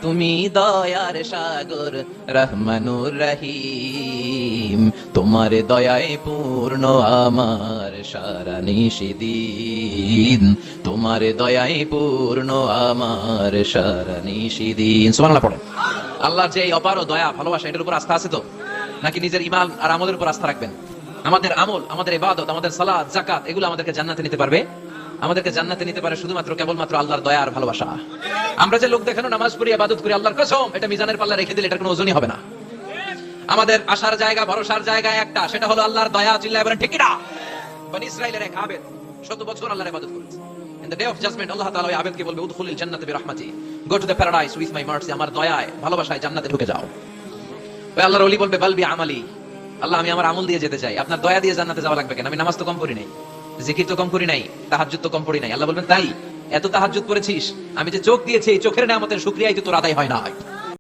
তুমি দয়ার সাগর রহমানুর রহিম, তোমার দয়ায় পূর্ণ আমার সারা নিশিদিন, তোমার দয়ায় পূর্ণ আমার সারা নিশিদিন। সুবহানাল্লাহ পড়ে। আল্লাহর যে এই অপার দয়া ভালোবাসা, এটার উপর আস্থা আছে তো, নাকি নিজের ঈমান আর আমলের উপর আস্থা রাখবেন? আমাদের আমল, আমাদের ইবাদত, আমাদের সালাত, যাকাত, এগুলো আমাদেরকে জান্নাতে নিতে পারবে? আমাদেরকে জান্নাতে নিতে পারে শুধুমাত্র কেবলমাত্র আল্লাহর দয়া আর ভালোবাসা। আমরা যে লোক দেখানো নামাজ পড়ি, ইবাদত করি, আল্লাহর কসম এটা মিজানের পাল্লা রেখে দিলে এটার কোনো ওজনই হবে না। আমাদের আশার জায়গা, ভরসার জায়গা একটা, সেটা হলো আল্লাহর দয়া। চিল্লায় বলেন ঠিক কি না? বনি ইসরাইলের এক আবেদ 100 বছর আল্লাহর ইবাদত করেছে। In the day of judgment আল্লাহ তাআলা ওই আবেদকে বলবে উদখুলিল জান্নাতা বিরহমাতি, go to the paradise with my mercy, আমার দয়ায় ভালোবাসায় জান্নাতে ঢুকে যাও। ওই আল্লাহর ওলি বলবে বাল বি আমালি, আল্লাহ আমি আমার আমল দিয়ে যেতে চাই, আপনার দয়া দিয়ে জান্নাতে যাওয়া লাগবে কেন? আমি নামাজ তো কম পড়ি নাই, জিকির তো কম করি নাই, তাহাজ্জুদ তো কম পড়ি নাই। আল্লাহ বলবেন তাই? এত তাহাজ্জুদ করেছিস, আমি যে চোখ দিয়েছি এই চোখের নিয়ামতের শুকরিয়াই তো তোর আদায় হয় না।